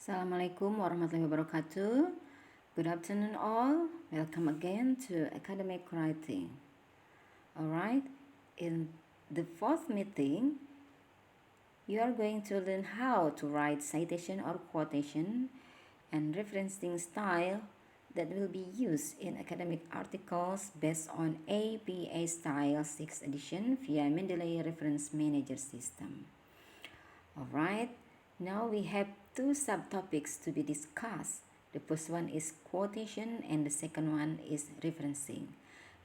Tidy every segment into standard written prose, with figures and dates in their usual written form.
Assalamualaikum warahmatullahi wabarakatuh. Good afternoon all. Welcome again to academic writing. Alright, in the fourth meeting, you are going to learn how to write citation or quotation and referencing style that will be used in academic articles based on APA Style 6th edition via Mendeley Reference Manager System. Alright, now we have two subtopics to be discussed. The first one is quotation and the second one is referencing.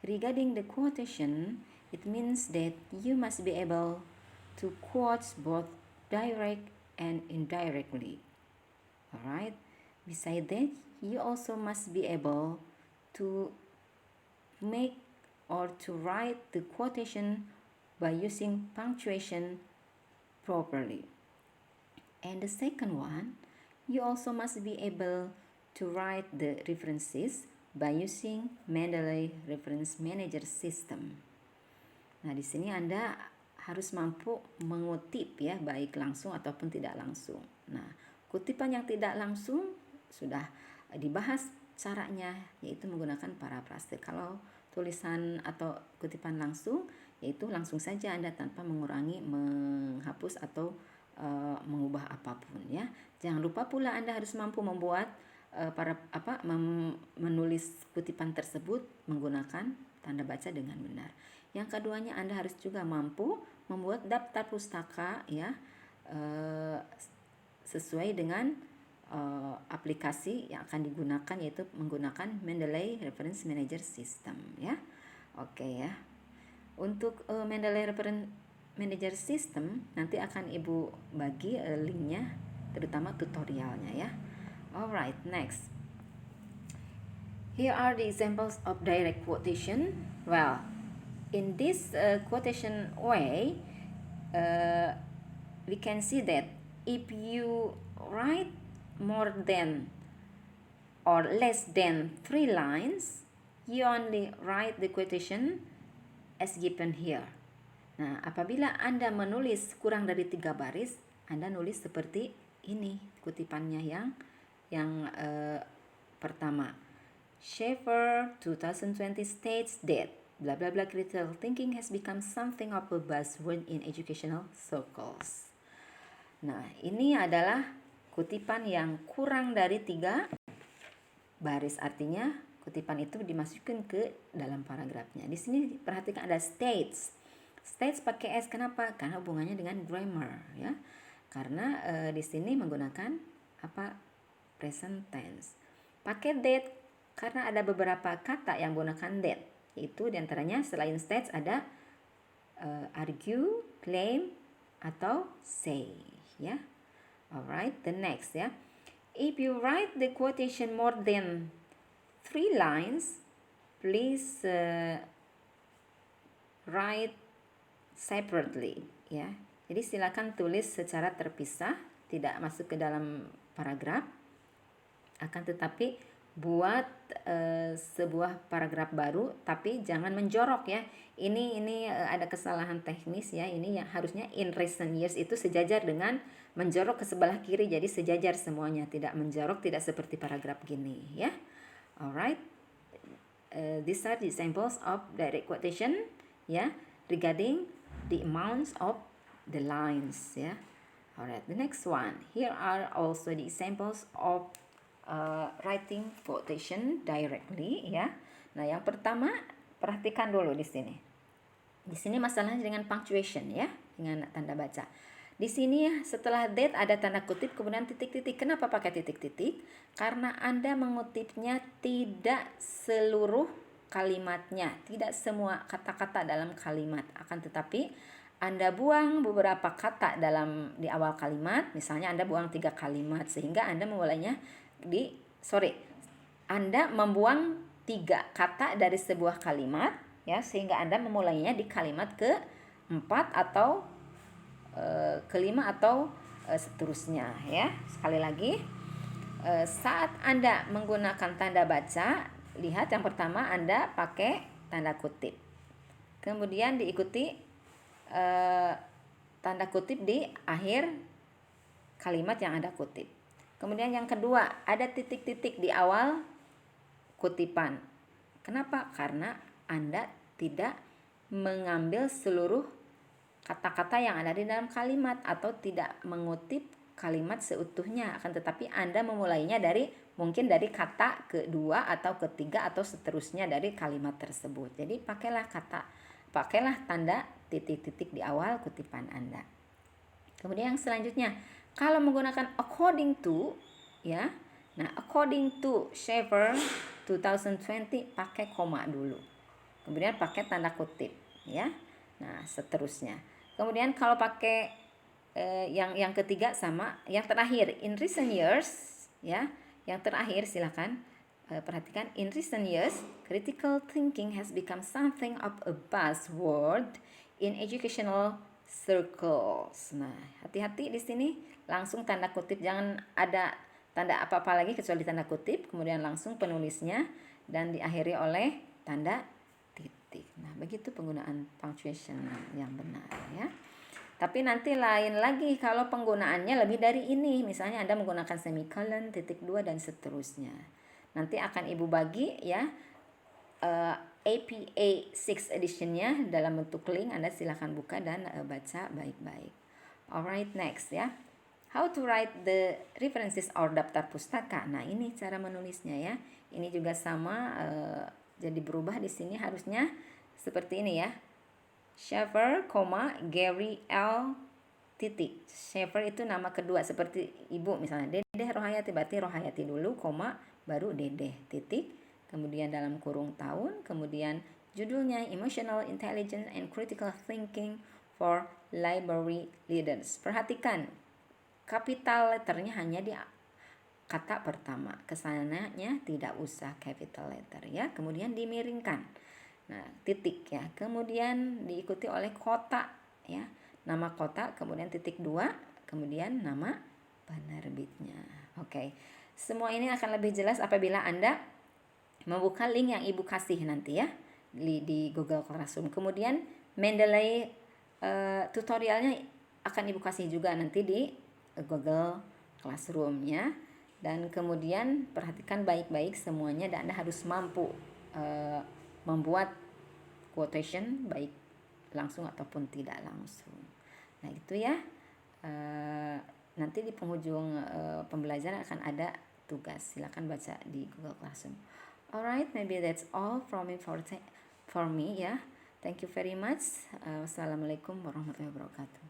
Regarding the quotation, it means that you must be able to quote both direct and indirectly. Alright, besides that, you also must be able to make or to write the quotation by using punctuation properly. And the second one, you also must be able to write the references by using Mendeley Reference Manager System. Nah, di sini Anda harus mampu mengutip ya, baik langsung ataupun tidak langsung. Nah, kutipan yang tidak langsung sudah dibahas caranya, yaitu menggunakan parafrase. Kalau tulisan atau kutipan langsung, yaitu langsung saja Anda tanpa mengurangi, menghapus atau mengubah apapun ya. Jangan lupa pula Anda harus mampu membuat menulis kutipan tersebut menggunakan tanda baca dengan benar. Yang keduanya, Anda harus juga mampu membuat daftar pustaka ya, sesuai dengan aplikasi yang akan digunakan, yaitu menggunakan Mendeley Reference Manager System ya. Oke ya. Untuk Mendeley Reference Manager System nanti akan Ibu bagi linknya, terutama tutorialnya ya. Alright, next. Here are the examples of direct quotation. Well, in this quotation way, we can see that if you write more than or less than 3 lines, you only write the quotation as given here. Nah, apabila Anda menulis kurang dari 3 baris, Anda nulis seperti ini kutipannya yang pertama. Schaeffer 2020 states that blah blah blah critical thinking has become something of a buzzword in educational circles. Nah, ini adalah kutipan yang kurang dari 3 baris, artinya kutipan itu dimasukkan ke dalam paragrafnya. Di sini perhatikan ada states. States pakai S, kenapa? Karena hubungannya dengan grammar ya. Karena di sini menggunakan present tense. Pakai that karena ada beberapa kata yang menggunakan that. Itu diantaranya selain states ada argue, claim, atau say ya. Alright, the next ya. If you write the quotation more than 3 lines, please write separately ya. Jadi silakan tulis secara terpisah, tidak masuk ke dalam paragraf. Akan tetapi buat sebuah paragraf baru, tapi jangan menjorok ya. Ini ada kesalahan teknis ya. Ini yang harusnya in recent years itu sejajar dengan menjorok ke sebelah kiri, jadi sejajar semuanya, tidak menjorok, tidak seperti paragraf gini ya. Alright. These are the examples of direct quotation ya, regarding the amounts of the lines ya. Alright, the next one. Here are also the examples of writing quotation directly ya. Nah, yang pertama perhatikan dulu di sini. Di sini masalahnya dengan punctuation ya, dengan tanda baca. Di sini setelah that ada tanda kutip kemudian titik-titik. Kenapa pakai titik-titik? Karena Anda mengutipnya tidak seluruh kalimatnya, tidak semua kata-kata dalam kalimat, akan tetapi Anda buang beberapa kata di awal kalimat. Misalnya Anda buang 3 kalimat sehingga Anda memulainya Anda membuang 3 kata dari sebuah kalimat ya, sehingga Anda memulainya di kalimat ke-4 atau ke-5 atau seterusnya ya. Sekali lagi, saat Anda menggunakan tanda baca, lihat yang pertama Anda pakai tanda kutip. Kemudian diikuti tanda kutip di akhir kalimat yang Anda kutip. Kemudian yang kedua, ada titik-titik di awal kutipan. Kenapa? Karena Anda tidak mengambil seluruh kata-kata yang ada di dalam kalimat atau tidak mengutip kalimat seutuhnya, akan tetapi Anda memulainya mungkin dari kata kedua atau ketiga atau seterusnya dari kalimat tersebut. Jadi pakailah tanda titik-titik di awal kutipan Anda. Kemudian yang selanjutnya, kalau menggunakan according to, ya, nah according to Shaver 2020 pakai koma dulu. Kemudian pakai tanda kutip, ya. Nah, seterusnya. Kemudian kalau pakai yang ketiga sama, yang terakhir in recent years, ya. Yang terakhir silakan perhatikan, in recent years critical thinking has become something of a buzzword in educational circles. Nah, hati-hati di sini, langsung tanda kutip, jangan ada tanda apa-apa lagi kecuali tanda kutip, kemudian langsung penulisnya dan diakhiri oleh tanda titik. Nah, begitu penggunaan punctuation yang benar, ya. Tapi nanti lain lagi kalau penggunaannya lebih dari ini. Misalnya Anda menggunakan semicolon, titik 2 dan seterusnya. Nanti akan Ibu bagi, ya, APA 6 editionnya dalam bentuk link. Anda silahkan buka dan baca baik-baik. Alright, next, ya. How to write the references or daftar pustaka. Nah, ini cara menulisnya, ya. Ini juga sama, jadi berubah di sini harusnya seperti ini, ya. Shaver, Gary L. titik. Shaver itu nama kedua, seperti Ibu misalnya Dedeh Rohayati, berarti Rohayati dulu, baru Dedeh, titik. Kemudian dalam kurung tahun, kemudian judulnya Emotional Intelligence and Critical Thinking for Library Leaders. Perhatikan, capital letternya hanya di kata pertama, kesananya tidak usah capital letter, ya. Kemudian dimiringkan. Nah, titik, ya. Kemudian diikuti oleh kota, ya. Nama kota, kemudian titik 2, kemudian nama penerbitnya. Oke. Semua ini akan lebih jelas apabila Anda membuka link yang Ibu kasih nanti, ya, di Google Classroom. Kemudian Mendeley tutorialnya akan Ibu kasih juga nanti di Google Classroom, ya. Dan kemudian perhatikan baik-baik semuanya dan Anda harus mampu membuat quotation baik langsung ataupun tidak langsung. Nah, itu, ya. Nanti di penghujung pembelajaran akan ada tugas. Silakan baca di Google Classroom. Alright, maybe that's all from me for me, ya. Thank you very much. Wassalamualaikum warahmatullahi wabarakatuh.